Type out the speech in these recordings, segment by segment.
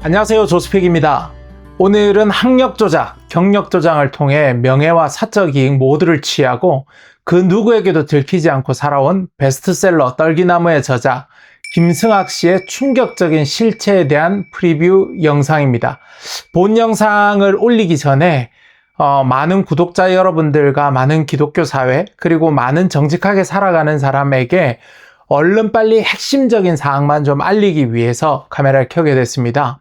안녕하세요, 조스픽입니다. 오늘은 학력 조작, 경력 조장을 통해 명예와 사적 이익 모두를 취하고 그 누구에게도 들키지 않고 살아온 베스트셀러 떨기나무의 저자 김승학 씨의 충격적인 실체에 대한 프리뷰 영상입니다. 본 영상을 올리기 전에 많은 구독자 여러분들과 많은 기독교 사회 그리고 많은 정직하게 살아가는 사람에게 얼른 빨리 핵심적인 사항만 좀 알리기 위해서 카메라를 켜게 됐습니다.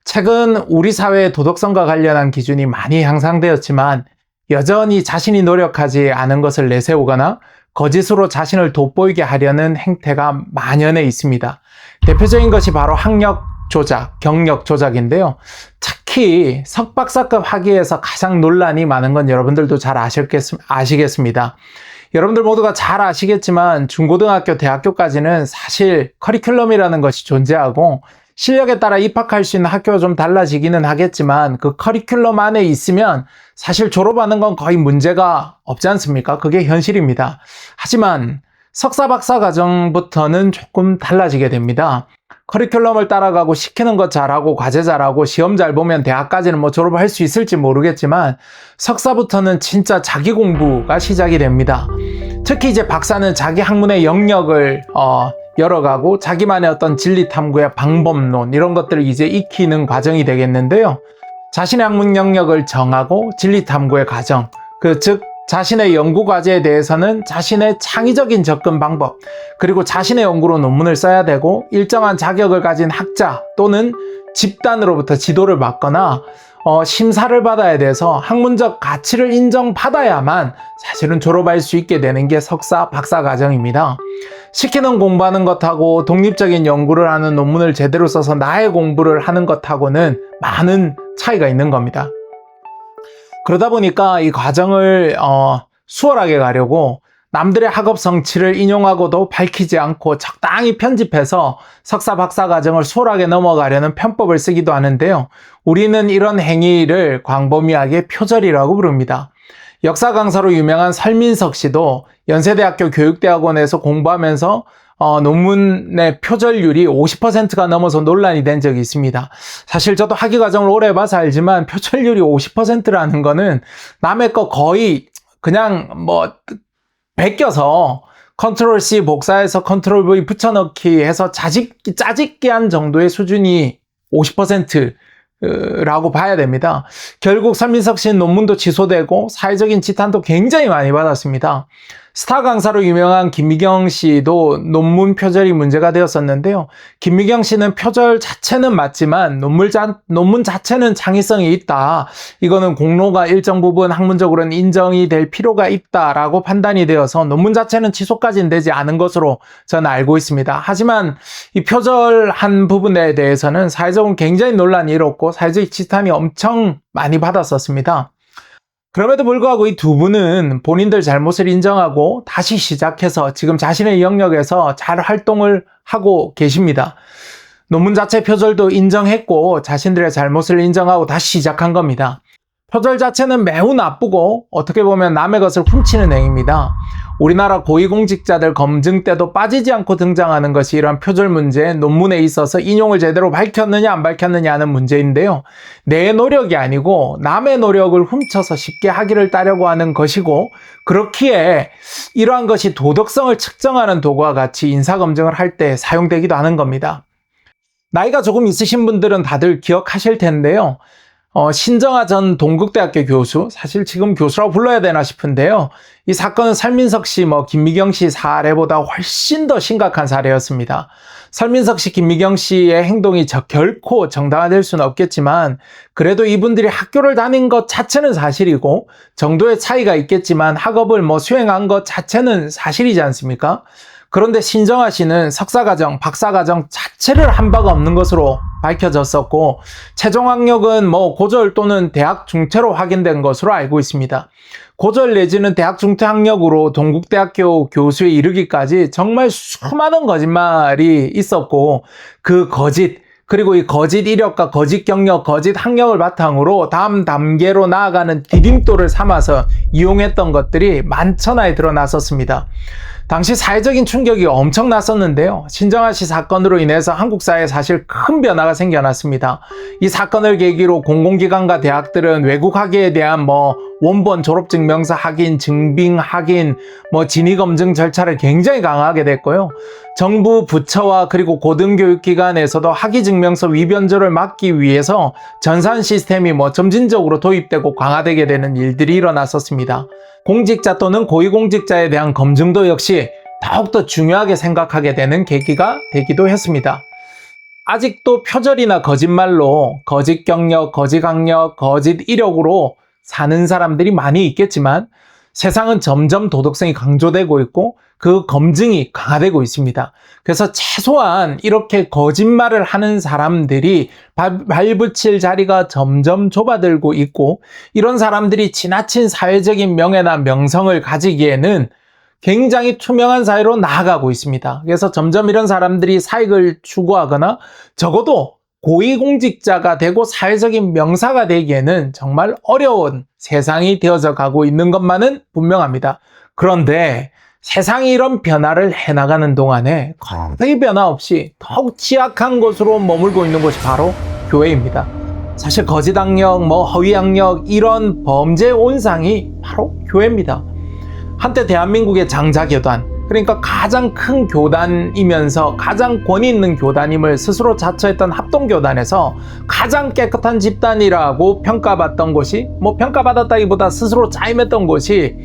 최근 우리 사회의 도덕성과 관련한 기준이 많이 향상되었지만 여전히 자신이 노력하지 않은 것을 내세우거나 거짓으로 자신을 돋보이게 하려는 행태가 만연해 있습니다. 대표적인 것이 바로 학력 조작, 경력 조작인데요. 특히 석박사급 학위에서 가장 논란이 많은 건 여러분들도 잘 아시겠습니다. 여러분들 모두가 잘 아시겠지만 중고등학교, 대학교까지는 사실 커리큘럼이라는 것이 존재하고 실력에 따라 입학할 수 있는 학교가 좀 달라지기는 하겠지만 그 커리큘럼 안에 있으면 사실 졸업하는 건 거의 문제가 없지 않습니까? 그게 현실입니다. 하지만 석사, 박사 과정부터는 조금 달라지게 됩니다. 커리큘럼을 따라가고 시키는 것 잘하고 과제 잘하고 시험 잘 보면 대학까지는 졸업할 수 있을지 모르겠지만 석사부터는 진짜 자기 공부가 시작이 됩니다. 특히 이제 박사는 자기 학문의 영역을 열어가고 자기만의 어떤 진리 탐구의 방법론 이런 것들을 이제 익히는 과정이 되겠는데요. 자신의 학문 영역을 정하고 진리 탐구의 과정, 즉 자신의 연구 과제에 대해서는 자신의 창의적인 접근 방법 그리고 자신의 연구로 논문을 써야 되고 일정한 자격을 가진 학자 또는 집단으로부터 지도를 받거나 심사를 받아야 돼서 학문적 가치를 인정받아야만 사실은 졸업할 수 있게 되는 게 석사, 박사 과정입니다. 시키는 공부하는 것하고 독립적인 연구를 하는 논문을 제대로 써서 나의 공부를 하는 것하고는 많은 차이가 있는 겁니다. 그러다 보니까 이 과정을 수월하게 가려고 남들의 학업 성취를 인용하고도 밝히지 않고 적당히 편집해서 석사, 박사 과정을 수월하게 넘어가려는 편법을 쓰기도 하는데요. 우리는 이런 행위를 광범위하게 표절이라고 부릅니다. 역사 강사로 유명한 설민석 씨도 연세대학교 교육대학원에서 공부하면서 논문의 표절률이 50%가 넘어서 논란이 된 적이 있습니다. 사실 저도 학위 과정을 오래 해봐서 알지만 표절률이 50%라는 거는 남의 거 거의 그냥 베껴서 컨트롤 C 복사해서 컨트롤 V 붙여넣기 해서 짜집기 한 정도의 수준이 50%라고 봐야 됩니다. 결국 설민석 씨는 논문도 취소되고 사회적인 지탄도 굉장히 많이 받았습니다. 스타 강사로 유명한 김미경 씨도 논문 표절이 문제가 되었었는데요. 김미경 씨는 표절 자체는 맞지만 논문 자체는 창의성이 있다. 이거는 공로가 일정 부분 학문적으로는 인정이 될 필요가 있다라고 판단이 되어서 논문 자체는 취소까지는 되지 않은 것으로 저는 알고 있습니다. 하지만 이 표절한 부분에 대해서는 사회적으로 굉장히 논란이 일었고 사회적 지탄이 엄청 많이 받았었습니다. 그럼에도 불구하고 이 두 분은 본인들 잘못을 인정하고 다시 시작해서 지금 자신의 영역에서 잘 활동을 하고 계십니다. 논문 자체 표절도 인정했고 자신들의 잘못을 인정하고 다시 시작한 겁니다. 표절 자체는 매우 나쁘고 어떻게 보면 남의 것을 훔치는 행위입니다. 우리나라 고위공직자들 검증 때도 빠지지 않고 등장하는 것이 이러한 표절 문제, 논문에 있어서 인용을 제대로 밝혔느냐 안 밝혔느냐 하는 문제인데요. 내 노력이 아니고 남의 노력을 훔쳐서 쉽게 학위를 따려고 하는 것이고 그렇기에 이러한 것이 도덕성을 측정하는 도구와 같이 인사검증을 할 때 사용되기도 하는 겁니다. 나이가 조금 있으신 분들은 다들 기억하실 텐데요. 신정아 전 동국대학교 교수, 사실 지금 교수라고 불러야 되나 싶은데요. 이 사건은 설민석 씨, 김미경 씨 사례보다 훨씬 더 심각한 사례였습니다. 설민석 씨, 김미경 씨의 행동이 결코 정당화될 수는 없겠지만 그래도 이분들이 학교를 다닌 것 자체는 사실이고 정도의 차이가 있겠지만 학업을 수행한 것 자체는 사실이지 않습니까? 그런데 신정아 씨는 석사과정, 박사과정 자체를 한 바가 없는 것으로 밝혀졌었고 최종 학력은 고졸 또는 대학 중퇴로 확인된 것으로 알고 있습니다. 고졸 내지는 대학 중퇴 학력으로 동국대학교 교수에 이르기까지 정말 수많은 거짓말이 있었고 그 거짓 그리고 이 거짓 이력과 거짓 경력, 거짓 학력을 바탕으로 다음 단계로 나아가는 디딤돌을 삼아서 이용했던 것들이 만천하에 드러났었습니다. 당시 사회적인 충격이 엄청났었는데요. 신정아씨 사건으로 인해서 한국 사회에 사실 큰 변화가 생겨났습니다. 이 사건을 계기로 공공기관과 대학들은 외국 학위에 대한 원본 졸업증명서 확인, 증빙 확인, 진위검증 절차를 굉장히 강화하게 됐고요. 정부 부처와 그리고 고등교육기관에서도 학위증명서 위변조를 막기 위해서 전산 시스템이 점진적으로 도입되고 강화되게 되는 일들이 일어났었습니다. 공직자 또는 고위공직자에 대한 검증도 역시 더욱더 중요하게 생각하게 되는 계기가 되기도 했습니다. 아직도 표절이나 거짓말로 거짓 경력, 거짓 학력, 거짓 이력으로 사는 사람들이 많이 있겠지만 세상은 점점 도덕성이 강조되고 있고 그 검증이 강화되고 있습니다. 그래서 최소한 이렇게 거짓말을 하는 사람들이 발붙일 자리가 점점 좁아들고 있고 이런 사람들이 지나친 사회적인 명예나 명성을 가지기에는 굉장히 투명한 사회로 나아가고 있습니다. 그래서 점점 이런 사람들이 사익을 추구하거나 적어도 고위공직자가 되고 사회적인 명사가 되기에는 정말 어려운 세상이 되어져 가고 있는 것만은 분명합니다. 그런데 세상이 이런 변화를 해나가는 동안에 거의 변화 없이 더욱 취약한 곳으로 머물고 있는 곳이 바로 교회입니다. 사실 거짓 학력, 허위 학력 이런 범죄 온상이 바로 교회입니다. 한때 대한민국의 장자교단, 그러니까 가장 큰 교단이면서 가장 권위 있는 교단임을 스스로 자처했던 합동교단에서 가장 깨끗한 집단이라고 평가받던 곳이 평가받았다기보다 스스로 자임했던 곳이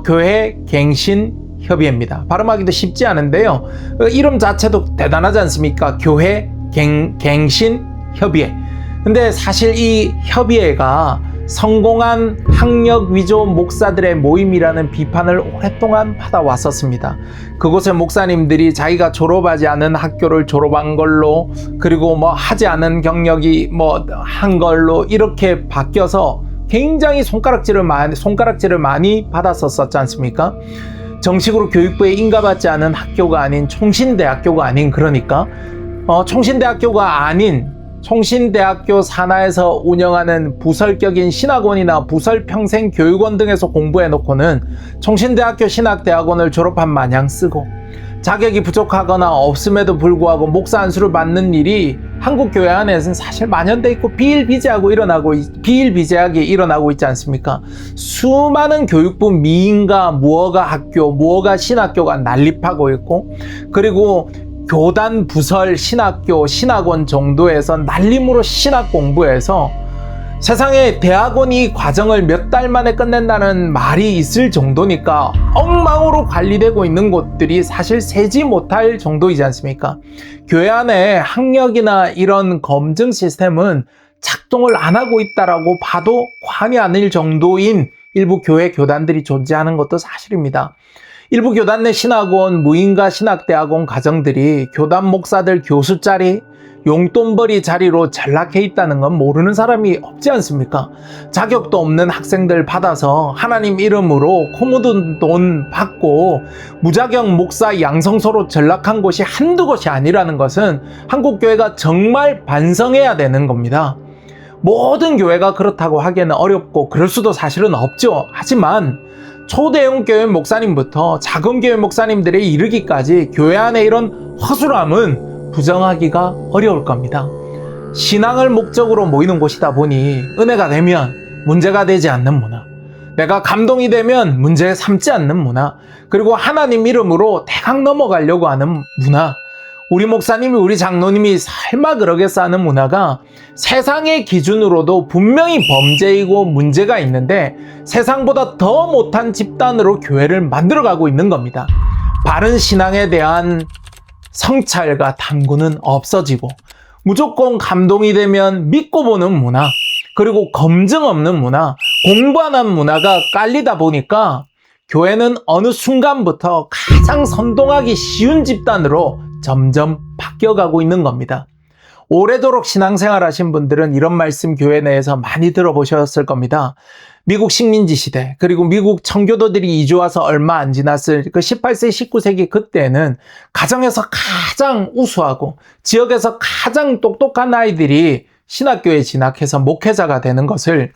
교회 갱신협의회입니다. 발음하기도 쉽지 않은데요. 이름 자체도 대단하지 않습니까? 교회 갱신협의회. 근데 사실 이 협의회가 성공한 학력 위조 목사들의 모임이라는 비판을 오랫동안 받아왔었습니다. 그곳의 목사님들이 자기가 졸업하지 않은 학교를 졸업한 걸로 그리고 하지 않은 경력이 한 걸로 이렇게 바뀌어서 굉장히 손가락질을 많이 받았었지 않습니까? 정식으로 교육부에 인가받지 않은 학교가 아닌 총신대학교가 아닌 총신대학교가 아닌 총신대학교 산하에서 운영하는 부설격인 신학원이나 부설평생교육원 등에서 공부해놓고는 총신대학교 신학대학원을 졸업한 마냥 쓰고 자격이 부족하거나 없음에도 불구하고 목사 안수를 받는 일이 한국 교회 안에서는 사실 만연돼 있고 비일비재하게 일어나고 있지 않습니까? 수많은 교육부 미인가 무허가 학교, 무허가 신학교가 난립하고 있고 그리고 교단 부설 신학교, 신학원 정도에서 날림으로 신학 공부해서 세상에 대학원이 이 과정을 몇 달 만에 끝낸다는 말이 있을 정도니까 엉망으로 관리되고 있는 곳들이 사실 세지 못할 정도이지 않습니까? 교회 안에 학력이나 이런 검증 시스템은 작동을 안 하고 있다라고 봐도 과언이 아닐 정도인 일부 교회 교단들이 존재하는 것도 사실입니다. 일부 교단 내 신학원, 무인가 신학대학원 가정들이 교단 목사들 교수 자리, 용돈벌이 자리로 전락해 있다는 건 모르는 사람이 없지 않습니까? 자격도 없는 학생들 받아서 하나님 이름으로 코 묻은 돈 받고 무자격 목사 양성소로 전락한 곳이 한두 곳이 아니라는 것은 한국교회가 정말 반성해야 되는 겁니다. 모든 교회가 그렇다고 하기에는 어렵고 그럴 수도 사실은 없죠. 하지만 초대형 교회 목사님부터 작은 교회 목사님들에 이르기까지 교회 안에 이런 허술함은 부정하기가 어려울 겁니다. 신앙을 목적으로 모이는 곳이다 보니 은혜가 되면 문제가 되지 않는 문화, 내가 감동이 되면 문제 삼지 않는 문화, 그리고 하나님 이름으로 대강 넘어가려고 하는 문화, 우리 목사님이 우리 장로님이 설마 그러겠어 하는 문화가 세상의 기준으로도 분명히 범죄이고 문제가 있는데 세상보다 더 못한 집단으로 교회를 만들어가고 있는 겁니다. 바른 신앙에 대한 성찰과 탐구는 없어지고 무조건 감동이 되면 믿고 보는 문화, 그리고 검증 없는 문화, 공부 안 한 문화가 깔리다 보니까 교회는 어느 순간부터 가장 선동하기 쉬운 집단으로 점점 바뀌어가고 있는 겁니다. 오래도록 신앙생활 하신 분들은 이런 말씀 교회 내에서 많이 들어보셨을 겁니다. 미국 식민지 시대, 그리고 미국 청교도들이 이주와서 얼마 안 지났을 그 18세, 19세기 그때는 가정에서 가장 우수하고 지역에서 가장 똑똑한 아이들이 신학교에 진학해서 목회자가 되는 것을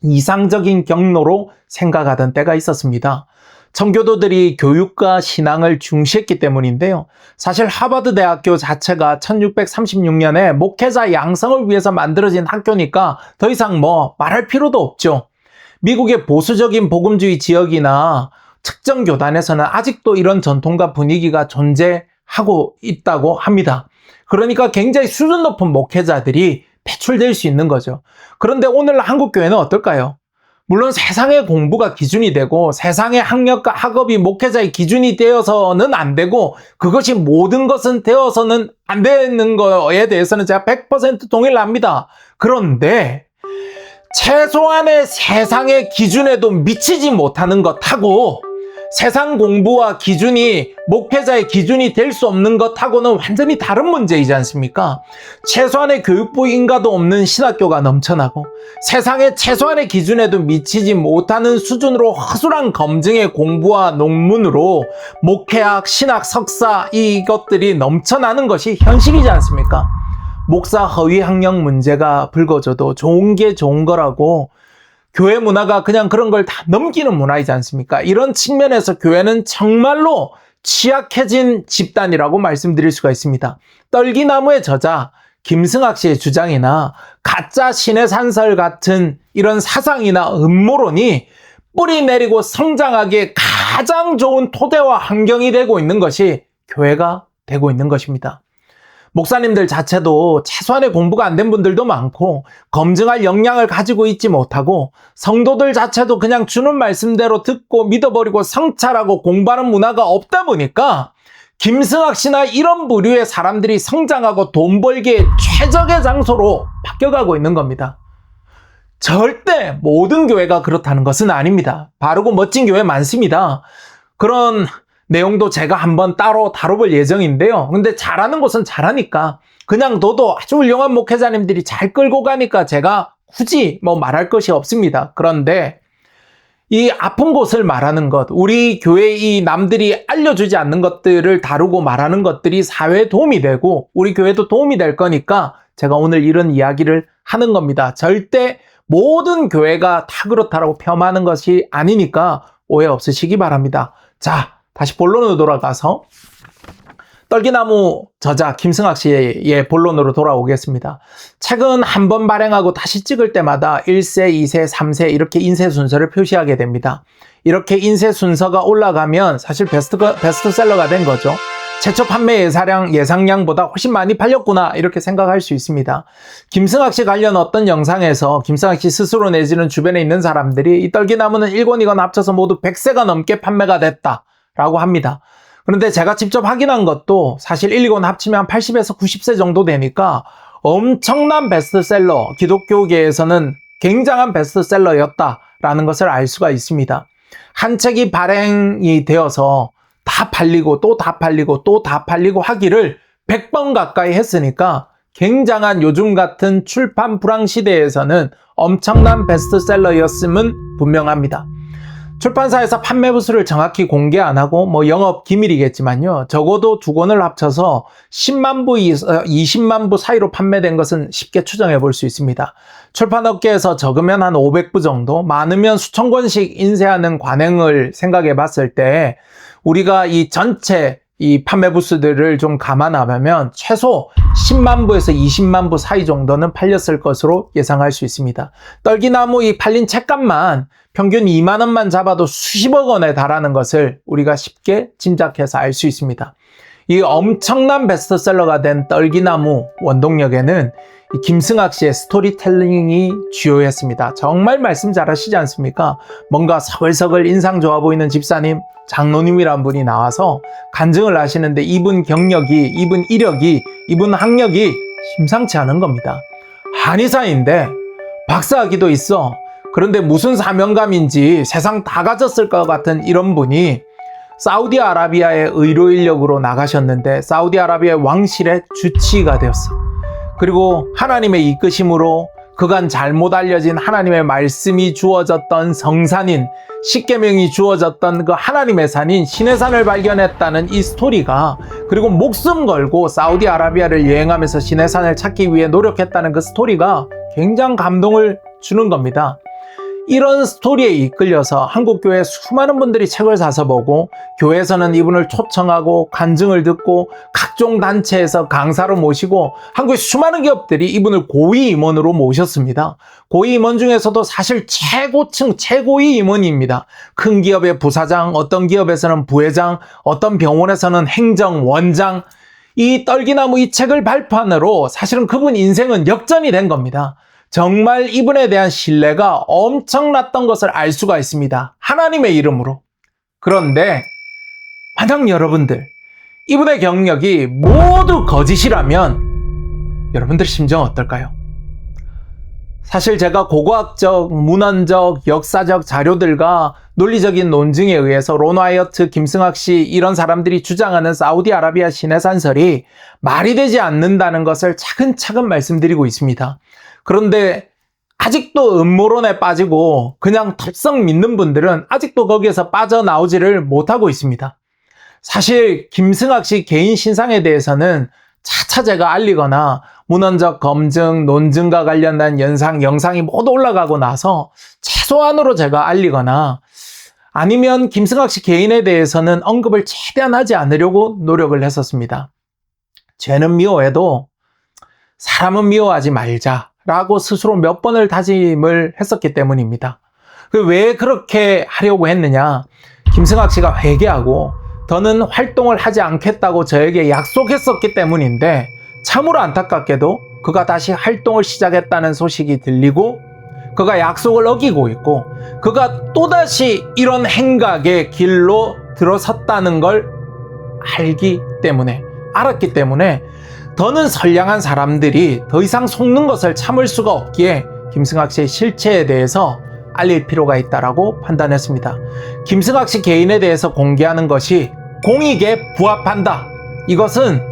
이상적인 경로로 생각하던 때가 있었습니다. 청교도들이 교육과 신앙을 중시했기 때문인데요. 사실 하버드 대학교 자체가 1636년에 목회자 양성을 위해서 만들어진 학교니까 더 이상 말할 필요도 없죠. 미국의 보수적인 복음주의 지역이나 특정 교단에서는 아직도 이런 전통과 분위기가 존재하고 있다고 합니다. 그러니까 굉장히 수준 높은 목회자들이 배출될 수 있는 거죠. 그런데 오늘 한국교회는 어떨까요? 물론 세상의 공부가 기준이 되고 세상의 학력과 학업이 목회자의 기준이 되어서는 안 되고 그것이 모든 것은 되어서는 안 되는 거에 대해서는 제가 100% 동의를 합니다. 그런데 최소한의 세상의 기준에도 미치지 못하는 것하고 세상 공부와 기준이 목회자의 기준이 될 수 없는 것하고는 완전히 다른 문제이지 않습니까? 최소한의 교육부 인가도 없는 신학교가 넘쳐나고 세상의 최소한의 기준에도 미치지 못하는 수준으로 허술한 검증의 공부와 논문으로 목회학, 신학, 석사 이것들이 넘쳐나는 것이 현실이지 않습니까? 목사 허위 학력 문제가 불거져도 좋은 게 좋은 거라고 교회 문화가 그냥 그런 걸 다 넘기는 문화이지 않습니까? 이런 측면에서 교회는 정말로 취약해진 집단이라고 말씀드릴 수가 있습니다. 떨기나무의 저자 김승학 씨의 주장이나 가짜 신의 산설 같은 이런 사상이나 음모론이 뿌리 내리고 성장하기에 가장 좋은 토대와 환경이 되고 있는 것이 교회가 되고 있는 것입니다. 목사님들 자체도 최소한의 공부가 안 된 분들도 많고 검증할 역량을 가지고 있지 못하고 성도들 자체도 그냥 주는 말씀대로 듣고 믿어버리고 성찰하고 공부하는 문화가 없다 보니까 김승학 씨나 이런 부류의 사람들이 성장하고 돈 벌기의 최적의 장소로 바뀌어가고 있는 겁니다. 절대 모든 교회가 그렇다는 것은 아닙니다. 바르고 멋진 교회 많습니다. 그런 내용도 제가 한번 따로 다뤄볼 예정인데요. 근데 잘하는 곳은 잘하니까 그냥 둬도 아주 훌륭한 목회자님들이 잘 끌고 가니까 제가 굳이 말할 것이 없습니다. 그런데 이 아픈 곳을 말하는 것, 우리 교회의 남들이 알려주지 않는 것들을 다루고 말하는 것들이 사회에 도움이 되고 우리 교회도 도움이 될 거니까 제가 오늘 이런 이야기를 하는 겁니다. 절대 모든 교회가 다 그렇다라고 폄하하는 것이 아니니까 오해 없으시기 바랍니다. 자, 다시 본론으로 돌아가서 떨기나무 저자 김승학 씨의 본론으로 돌아오겠습니다. 책은 한 번 발행하고 다시 찍을 때마다 1세, 2세, 3세 이렇게 인쇄 순서를 표시하게 됩니다. 이렇게 인쇄 순서가 올라가면 사실 베스트셀러가 된 거죠. 최초 판매 예상량보다 훨씬 많이 팔렸구나 이렇게 생각할 수 있습니다. 김승학 씨 관련 어떤 영상에서 김승학 씨 스스로 내지는 주변에 있는 사람들이 이 떨기나무는 1권, 2권 합쳐서 모두 100세가 넘게 판매가 됐다 라고 합니다. 그런데 제가 직접 확인한 것도 사실 1, 2권 합치면 80에서 90세 정도 되니까 엄청난 베스트셀러, 기독교계에서는 굉장한 베스트셀러였다라는 것을 알 수가 있습니다. 한 책이 발행이 되어서 다 팔리고 또 다 팔리고 또 다 팔리고 하기를 100번 가까이 했으니까 굉장한 요즘 같은 출판 불황 시대에서는 엄청난 베스트셀러였음은 분명합니다. 출판사에서 판매 부수를 정확히 공개 안 하고 영업 기밀이겠지만요. 적어도 두 권을 합쳐서 10만 부, 20만 부 사이로 판매된 것은 쉽게 추정해 볼 수 있습니다. 출판업계에서 적으면 한 500부 정도, 많으면 수천 권씩 인쇄하는 관행을 생각해 봤을 때 우리가 이 전체 이 판매 부수들을 좀 감안하면 최소 10만 부에서 20만 부 사이 정도는 팔렸을 것으로 예상할 수 있습니다. 떨기나무 이 팔린 책값만 평균 2만 원만 잡아도 수십억 원에 달하는 것을 우리가 쉽게 짐작해서 알 수 있습니다. 이 엄청난 베스트셀러가 된 떨기나무 원동력에는 이 김승학 씨의 스토리텔링이 주요했습니다. 정말 말씀 잘하시지 않습니까? 뭔가 서글서글 인상 좋아 보이는 집사님, 장로님이란 분이 나와서 간증을 하시는데 이분 경력이, 이분 이력이, 이분 학력이 심상치 않은 겁니다. 한의사인데 박사학위도 있어. 그런데 무슨 사명감인지 세상 다 가졌을 것 같은 이런 분이 사우디아라비아의 의료 인력으로 나가셨는데 사우디아라비아의 왕실의 주치의가 되었어. 그리고 하나님의 이끄심으로 그간 잘못 알려진 하나님의 말씀이 주어졌던 성산인, 십계명이 주어졌던 그 하나님의 산인 시내산을 발견했다는 이 스토리가, 그리고 목숨 걸고 사우디아라비아를 여행하면서 시내산을 찾기 위해 노력했다는 그 스토리가 굉장히 감동을 주는 겁니다. 이런 스토리에 이끌려서 한국교회 수많은 분들이 책을 사서 보고, 교회에서는 이분을 초청하고 간증을 듣고 각종 단체에서 강사로 모시고, 한국의 수많은 기업들이 이분을 고위 임원으로 모셨습니다. 고위 임원 중에서도 사실 최고층 최고위 임원입니다. 큰 기업의 부사장, 어떤 기업에서는 부회장, 어떤 병원에서는 행정원장. 이 떨기나무 이 책을 발판으로 사실은 그분 인생은 역전이 된 겁니다. 정말 이분에 대한 신뢰가 엄청났던 것을 알 수가 있습니다. 하나님의 이름으로. 그런데 만약 여러분들 이분의 경력이 모두 거짓이라면 여러분들 심정은 어떨까요? 사실 제가 고고학적, 문헌적, 역사적 자료들과 논리적인 논증에 의해서 론 와이어트, 김승학 씨 이런 사람들이 주장하는 사우디아라비아 신해산설이 말이 되지 않는다는 것을 차근차근 말씀드리고 있습니다. 그런데 아직도 음모론에 빠지고 그냥 덥석 믿는 분들은 아직도 거기에서 빠져나오지를 못하고 있습니다. 사실 김승학 씨 개인 신상에 대해서는 차차 제가 알리거나 문헌적 검증, 논증과 관련된 영상이 모두 올라가고 나서 최소한으로 제가 알리거나 아니면 김승학 씨 개인에 대해서는 언급을 최대한 하지 않으려고 노력을 했었습니다. 죄는 미워해도 사람은 미워하지 말자라고 스스로 몇 번을 다짐을 했었기 때문입니다. 왜 그렇게 하려고 했느냐? 김승학 씨가 회개하고 더는 활동을 하지 않겠다고 저에게 약속했었기 때문인데, 참으로 안타깝게도 그가 다시 활동을 시작했다는 소식이 들리고 그가 약속을 어기고 있고 그가 또다시 이런 행각의 길로 들어섰다는 걸 알았기 때문에 더는 선량한 사람들이 더 이상 속는 것을 참을 수가 없기에 김승학 씨의 실체에 대해서 알릴 필요가 있다라고 판단했습니다. 김승학 씨 개인에 대해서 공개하는 것이 공익에 부합한다. 이것은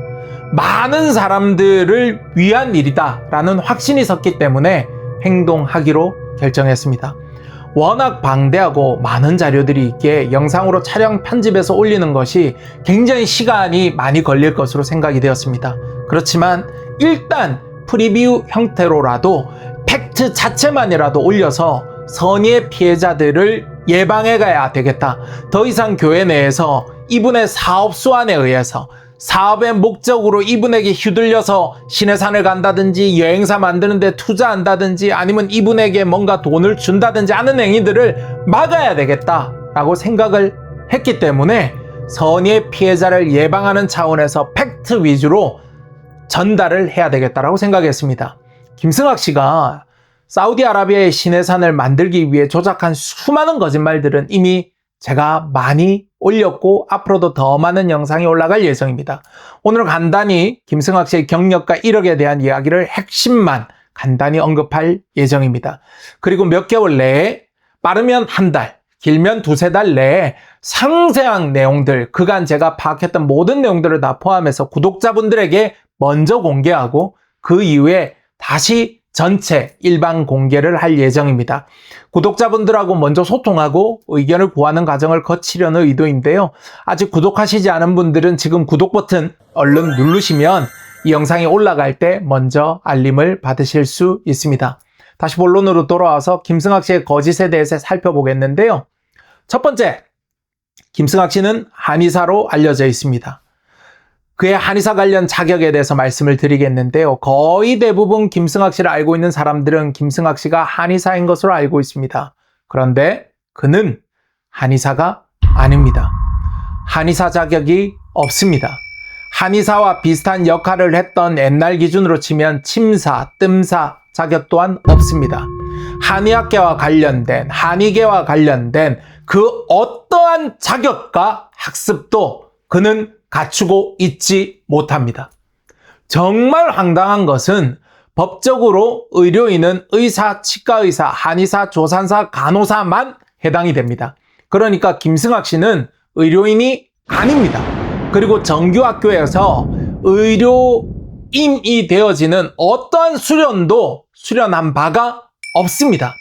많은 사람들을 위한 일이다라는 확신이 섰기 때문에 행동하기로 결정했습니다. 워낙 방대하고 많은 자료들이 있기에 영상으로 촬영 편집해서 올리는 것이 굉장히 시간이 많이 걸릴 것으로 생각이 되었습니다. 그렇지만 일단 프리뷰 형태로라도 팩트 자체만이라도 올려서 선의의 피해자들을 예방해 가야 되겠다. 더 이상 교회 내에서 이분의 사업 수완에 의해서 사업의 목적으로 이분에게 휘둘려서 신해산을 간다든지 여행사 만드는데 투자한다든지 아니면 이분에게 뭔가 돈을 준다든지 하는 행위들을 막아야 되겠다라고 생각을 했기 때문에 선의의 피해자를 예방하는 차원에서 팩트 위주로 전달을 해야 되겠다라고 생각했습니다. 김승학 씨가 사우디아라비아의 신해산을 만들기 위해 조작한 수많은 거짓말들은 이미 제가 많이 올렸고 앞으로도 더 많은 영상이 올라갈 예정입니다. 오늘 간단히 김승학 씨의 경력과 이력에 대한 이야기를 핵심만 간단히 언급할 예정입니다. 그리고 몇 개월 내에, 빠르면 한 달, 길면 두세 달 내에 상세한 내용들, 그간 제가 파악했던 모든 내용들을 다 포함해서 구독자분들에게 먼저 공개하고 그 이후에 다시 전체 일반 공개를 할 예정입니다. 구독자분들하고 먼저 소통하고 의견을 구하는 과정을 거치려는 의도인데요. 아직 구독하시지 않은 분들은 지금 구독 버튼 얼른 누르시면 이 영상이 올라갈 때 먼저 알림을 받으실 수 있습니다. 다시 본론으로 돌아와서 김승학 씨의 거짓에 대해서 살펴보겠는데요. 첫 번째, 김승학 씨는 한의사로 알려져 있습니다. 그의 한의사 관련 자격에 대해서 말씀을 드리겠는데요. 거의 대부분 김승학 씨를 알고 있는 사람들은 김승학 씨가 한의사인 것으로 알고 있습니다. 그런데 그는 한의사가 아닙니다. 한의사 자격이 없습니다. 한의사와 비슷한 역할을 했던 옛날 기준으로 치면 침사, 뜸사 자격 또한 없습니다. 한의학계와 관련된, 한의계와 관련된 그 어떠한 자격과 학습도 그는 갖추고 있지 못합니다. 정말 황당한 것은 법적으로 의료인은 의사, 치과의사, 한의사, 조산사, 간호사만 해당이 됩니다. 그러니까 김승학 씨는 의료인이 아닙니다. 그리고 정규학교에서 의료인이 되어지는 어떠한 수련도 수련한 바가 없습니다.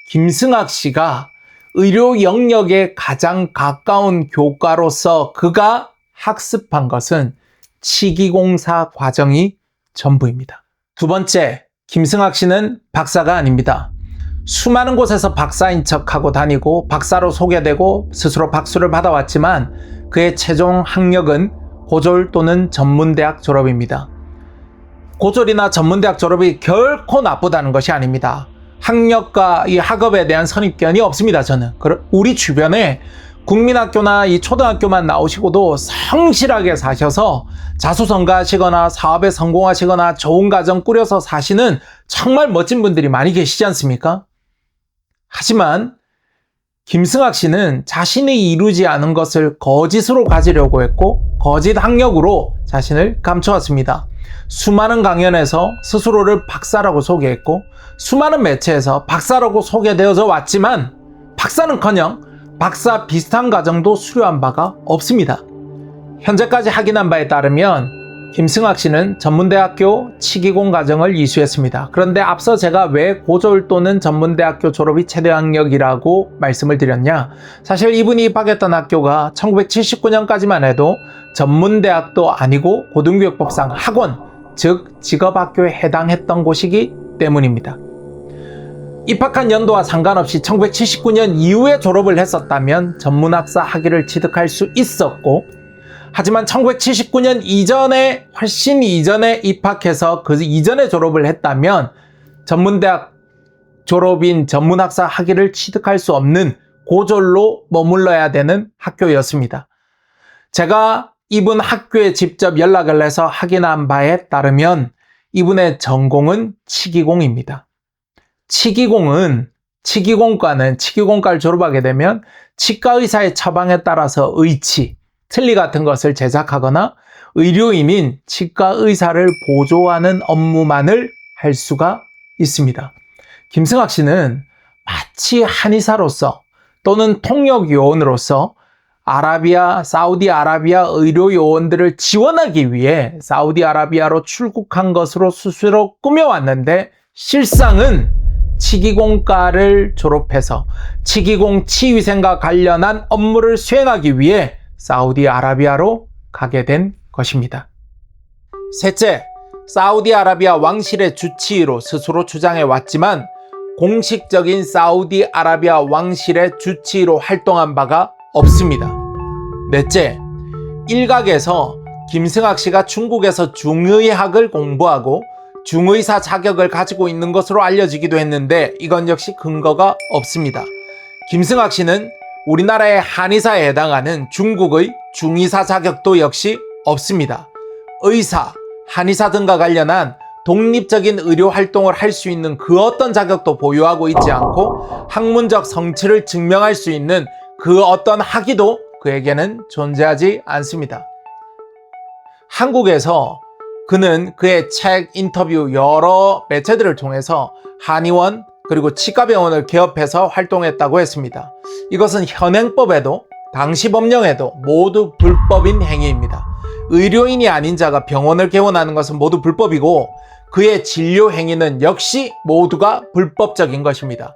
김승학 씨가 의료 영역에 가장 가까운 교과로서 그가 학습한 것은 치기공사 과정이 전부입니다. 두 번째, 김승학 씨는 박사가 아닙니다. 수많은 곳에서 박사인 척하고 다니고 박사로 소개되고 스스로 박수를 받아왔지만 그의 최종 학력은 고졸 또는 전문대학 졸업입니다. 고졸이나 전문대학 졸업이 결코 나쁘다는 것이 아닙니다. 학력과 이 학업에 대한 선입견이 없습니다. 저는 우리 주변에 국민학교나 이 초등학교만 나오시고도 성실하게 사셔서 자수성가하시거나 사업에 성공하시거나 좋은 가정 꾸려서 사시는 정말 멋진 분들이 많이 계시지 않습니까? 하지만 김승학 씨는 자신이 이루지 않은 것을 거짓으로 가지려고 했고 거짓 학력으로 자신을 감춰왔습니다. 수많은 강연에서 스스로를 박사라고 소개했고 수많은 매체에서 박사라고 소개되어져 왔지만 박사는커녕 박사 비슷한 과정도 수료한 바가 없습니다. 현재까지 확인한 바에 따르면 김승학 씨는 전문대학교 치기공 과정을 이수했습니다. 그런데 앞서 제가 왜 고졸 또는 전문대학교 졸업이 최대 학력이라고 말씀을 드렸냐? 사실 이분이 입학했던 학교가 1979년까지만 해도 전문대학도 아니고 고등교육법상 학원, 즉 직업학교에 해당했던 곳이기 때문입니다. 입학한 연도와 상관없이 1979년 이후에 졸업을 했었다면 전문학사 학위를 취득할 수 있었고, 하지만 1979년 이전에 훨씬 이전에 입학해서 그 이전에 졸업을 했다면 전문대학 졸업인 전문학사 학위를 취득할 수 없는 고졸로 머물러야 되는 학교였습니다. 제가 이분 학교에 직접 연락을 해서 확인한 바에 따르면 이분의 전공은 치기공입니다. 치기공과는 치기공과를 졸업하게 되면 치과의사의 처방에 따라서 의치, 틀니 같은 것을 제작하거나 의료인인 치과의사를 보조하는 업무만을 할 수가 있습니다. 김승학 씨는 마치 한의사로서 또는 통역요원으로서 사우디아라비아 의료요원들을 지원하기 위해 사우디아라비아로 출국한 것으로 스스로 꾸며왔는데 실상은 치기공과를 졸업해서 치기공 치위생과 관련한 업무를 수행하기 위해 사우디아라비아로 가게 된 것입니다. 셋째, 사우디아라비아 왕실의 주치의로 스스로 주장해 왔지만 공식적인 사우디아라비아 왕실의 주치의로 활동한 바가 없습니다. 넷째, 일각에서 김승학 씨가 중국에서 중의학을 공부하고 중의사 자격을 가지고 있는 것으로 알려지기도 했는데 이건 역시 근거가 없습니다. 김승학 씨는 우리나라의 한의사에 해당하는 중국의 중의사 자격도 역시 없습니다. 의사, 한의사 등과 관련한 독립적인 의료 활동을 할 수 있는 그 어떤 자격도 보유하고 있지 않고 학문적 성취를 증명할 수 있는 그 어떤 학위도 그에게는 존재하지 않습니다. 한국에서 그는 그의 책, 인터뷰, 여러 매체들을 통해서 한의원 그리고 치과병원을 개업해서 활동했다고 했습니다. 이것은 현행법에도 당시 법령에도 모두 불법인 행위입니다. 의료인이 아닌 자가 병원을 개원하는 것은 모두 불법이고 그의 진료 행위는 역시 모두가 불법적인 것입니다.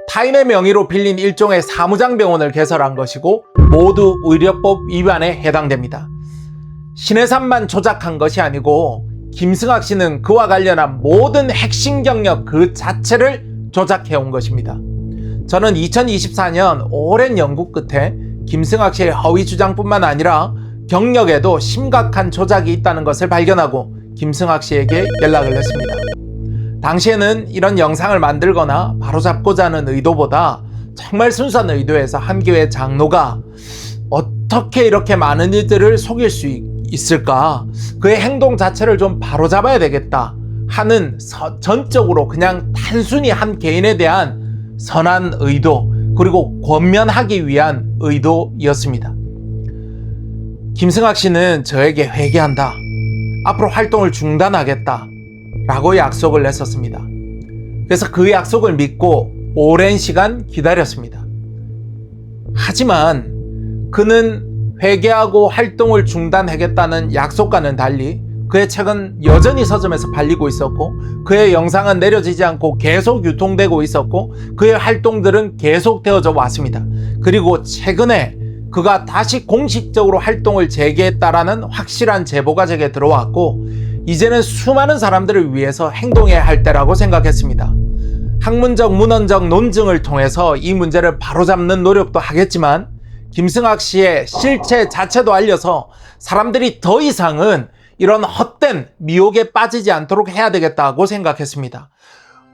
타인의 명의로 빌린 일종의 사무장병원을 개설한 것이고 모두 의료법 위반에 해당됩니다. 신해산만 조작한 것이 아니고 김승학 씨는 그와 관련한 모든 핵심 경력 그 자체를 조작해온 것입니다. 저는 2024년 오랜 연구 끝에 김승학 씨의 허위 주장뿐만 아니라 경력에도 심각한 조작이 있다는 것을 발견하고 김승학 씨에게 연락을 했습니다. 당시에는 이런 영상을 만들거나 바로잡고자 하는 의도보다 정말 순수한 의도에서 한 교회 장로가 어떻게 이렇게 많은 이들을 속일 수 있을까? 그의 행동 자체를 좀 바로잡아야 되겠다 하는 전적으로 그냥 단순히 한 개인에 대한 선한 의도 그리고 권면하기 위한 의도였습니다. 김승학 씨는 저에게 회개한다. 앞으로 활동을 중단하겠다. 라고 약속을 했었습니다. 그래서 그 약속을 믿고 오랜 시간 기다렸습니다. 하지만 그는 회개하고 활동을 중단하겠다는 약속과는 달리 그의 책은 여전히 서점에서 팔리고 있었고 그의 영상은 내려지지 않고 계속 유통되고 있었고 그의 활동들은 계속되어져 왔습니다. 그리고 최근에 그가 다시 공식적으로 활동을 재개했다라는 확실한 제보가 제게 들어왔고 이제는 수많은 사람들을 위해서 행동해야 할 때라고 생각했습니다. 학문적 문헌적 논증을 통해서 이 문제를 바로잡는 노력도 하겠지만 김승학 씨의 실체 자체도 알려서 사람들이 더 이상은 이런 헛된 미혹에 빠지지 않도록 해야 되겠다고 생각했습니다.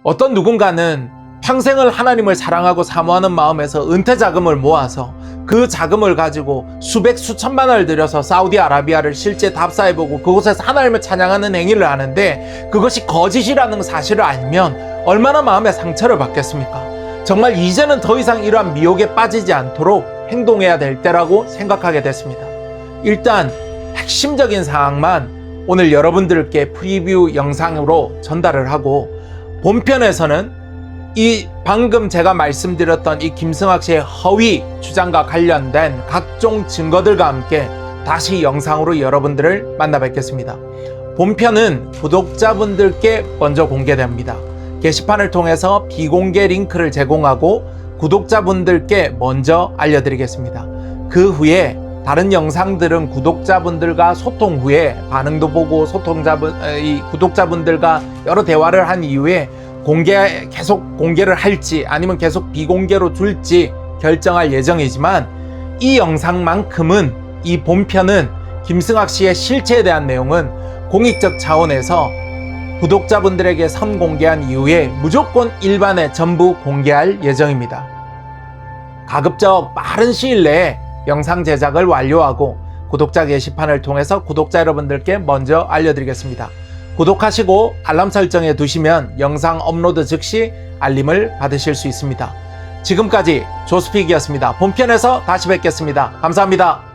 어떤 누군가는 평생을 하나님을 사랑하고 사모하는 마음에서 은퇴 자금을 모아서 그 자금을 가지고 수백 수천만 원을 들여서 사우디아라비아를 실제 답사해보고 그곳에서 하나님을 찬양하는 행위를 하는데 그것이 거짓이라는 사실을 알면 얼마나 마음의 상처를 받겠습니까? 정말 이제는 더 이상 이러한 미혹에 빠지지 않도록 행동해야 될 때라고 생각하게 됐습니다. 일단 핵심적인 사항만 오늘 여러분들께 프리뷰 영상으로 전달을 하고 본편에서는 이 방금 제가 말씀드렸던 이 김승학 씨의 허위 주장과 관련된 각종 증거들과 함께 다시 영상으로 여러분들을 만나 뵙겠습니다. 본편은 구독자분들께 먼저 공개됩니다. 게시판을 통해서 비공개 링크를 제공하고 구독자분들께 먼저 알려드리겠습니다. 그 후에 다른 영상들은 구독자분들과 소통 후에 반응도 보고 구독자분들과 여러 대화를 한 이후에 계속 공개를 할지 아니면 계속 비공개로 둘지 결정할 예정이지만 이 영상만큼은 이 본편은 김승학 씨의 실체에 대한 내용은 공익적 차원에서 구독자분들에게 선공개한 이후에 무조건 일반에 전부 공개할 예정입니다. 가급적 빠른 시일 내에 영상 제작을 완료하고 구독자 게시판을 통해서 구독자 여러분들께 먼저 알려드리겠습니다. 구독하시고 알람 설정해 두시면 영상 업로드 즉시 알림을 받으실 수 있습니다. 지금까지 조스픽이었습니다. 본편에서 다시 뵙겠습니다. 감사합니다.